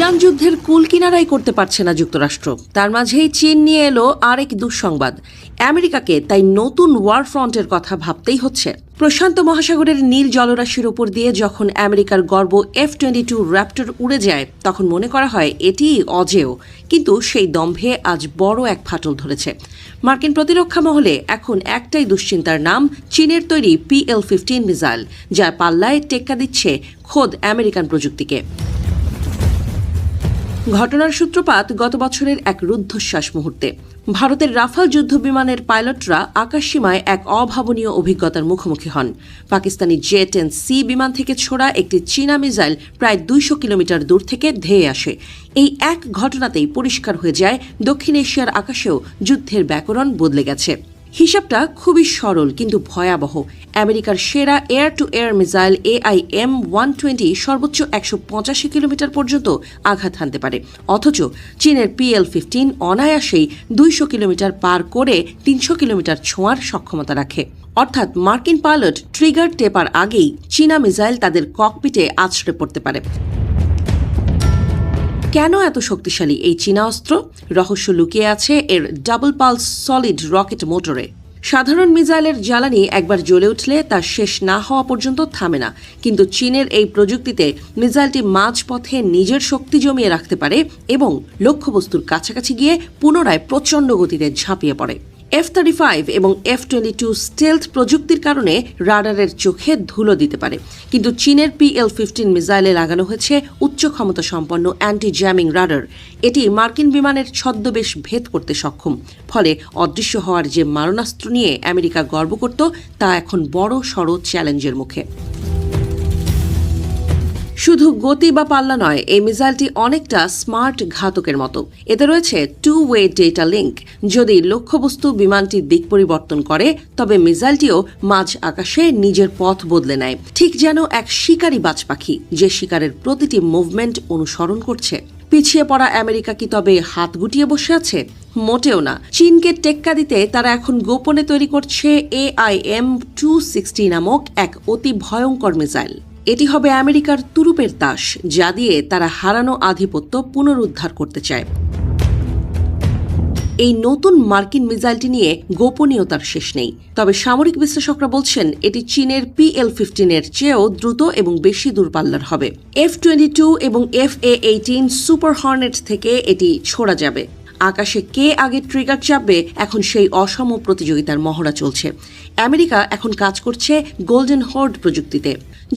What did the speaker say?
Iran যুদ্ধের কুল কিনারাই করতে পারছে না যুক্তরাষ্ট্র। তার মাঝেই চীন নিয়ে এলো আরেক দুঃসংবাদ। আমেরিকাকে তাই নতুন ওয়ার ফ্রন্টের কথা ভাবতেই হচ্ছে। প্রশান্ত মহাসাগরের নীল জলরাশির ওপর দিয়ে যখন আমেরিকার গর্ব F-22 র্যাপ্টর উড়ে যায়, তখন মনে করা হয় এটি অজেয়। কিন্তু সেই দম্ভে আজ বড় এক ফাটল ধরেছে। মার্কিন প্রতিরক্ষা মহলে এখন একটাই দুশ্চিন্তার নাম, চীনের তৈরি PL-15 মিসাইল, যার পাল্লায় টেক্কা দিচ্ছে খোদ আমেরিকান প্রযুক্তিকে। ঘটনার সূত্রপাত গত বছরের এক রুদ্ধশ্বাস মুহূর্তে। ভারতের রাফাল যুদ্ধ বিমানের পাইলটরা আকাশসীমায় এক অভাবনীয় অভিজ্ঞতার মুখোমুখি হন। পাকিস্তানি J-10C বিমান থেকে ছোড়া একটি চীনা মিসাইল প্রায় 200 কিলোমিটার দূর থেকে ধেয়ে আসে। এই এক ঘটনাতেই পরিষ্কার হয়ে যায় দক্ষিণ এশিয়ার আকাশেও যুদ্ধের ব্যাকরণ বদলে গেছে। হিসাবটা খুবই সরল কিন্তু ভয়াবহ। আমেরিকার সেরা air two air missile AIM-120 সর্বোচ্চ 185 কিলোমিটার পর্যন্ত আঘাত হানতে পারে, অথচ চীনের PL-15 অনায়াসেই 200 কিলোমিটার পার করে 300 কিলোমিটার ছোঁয়ার সক্ষমতা রাখে। অর্থাৎ মার্কিন পাইলট ট্রিগার টেপার আগেই চীনা মিসাইল তাদের ককপিটে আছড়ে পড়তে পারে। কেন এত শক্তিশালী এই চীনা অস্ত্র? রহস্য লুকিয়ে আছে এর ডাবল পালস সলিড রকেট মোটরে। সাধারণ মিসাইলের জ্বালানি একবার জ্বলে উঠলে তার শেষ না হওয়া পর্যন্ত থামে না, কিন্তু চীনের এই প্রযুক্তিতে মিসাইলটি মাঝপথে নিজের শক্তি জমিয়ে রাখতে পারে এবং লক্ষ্যবস্তুর কাছাকাছি গিয়ে পুনরায় প্রচণ্ড গতিতে ঝাঁপিয়ে পড়ে। F-35 এবং F-22 স্টেলথ প্রযুক্তির কারণে রাডারের চোখে ধুলো দিতে পারে, কিন্তু চীনের PL-15 মিসাইলে লাগানো হয়েছে উচ্চ ক্ষমতা সম্পন্ন অ্যান্টি জ্যামিং রাডার। এটি মার্কিন বিমানের ছদ্মবেশ ভেদ করতে সক্ষম। ফলে অদৃশ্য হওয়ার যে মারণাস্ত্র নিয়ে আমেরিকা গর্ব করত, তা এখন বড় সড় চ্যালেঞ্জের মুখে। শুধু গতি বা পাল্লা নয়, এই মিসাইলটি অনেকটা স্মার্ট ঘাতকের মতো। এতে রয়েছে 2-ওয়ে ডেটা লিঙ্ক। যদি লক্ষ্যবস্তু বিমানটির দিক পরিবর্তন করে, তবে মিসাইলটিও মাঝ আকাশে নিজের পথ বদলে নেয়, ঠিক যেন এক শিকারী বাজ পাখি যে শিকারের প্রতিটি মুভমেন্ট অনুসরণ করছে। পিছিয়ে পড়া আমেরিকা কি তবে হাত গুটিয়ে বসে আছে? মোটেও না। চীনকে টেক্কা দিতে তারা এখন গোপনে তৈরি করছে AIM-260 নামক এক অতি ভয়ঙ্কর মিসাইল। এটি হবে আমেরিকার তুরুপের তাস, যা দিয়ে তারা হারানো আধিপত্য পুনরুদ্ধার করতে চায়। এই নতুন মার্কিন মিসাইলটি নিয়ে গোপনীয়তার শেষ নেই, তবে সামরিক বিশ্লেষকরা বলছেন এটি চীনের PL-15 এর চেয়েও দ্রুত এবং বেশি দূরপাল্লার হবে। F-22 এবং FA-18 সুপার হর্নেট থেকে এটি ছোড়া যাবে। আকাশে কে আগে ট্রিগার চাপবে, এখন সেই অসম প্রতিযোগিতার মহড়া চলছে। আমেরিকা এখন কাজ করছে গোল্ডেন হর্ড প্রযুক্তিতে।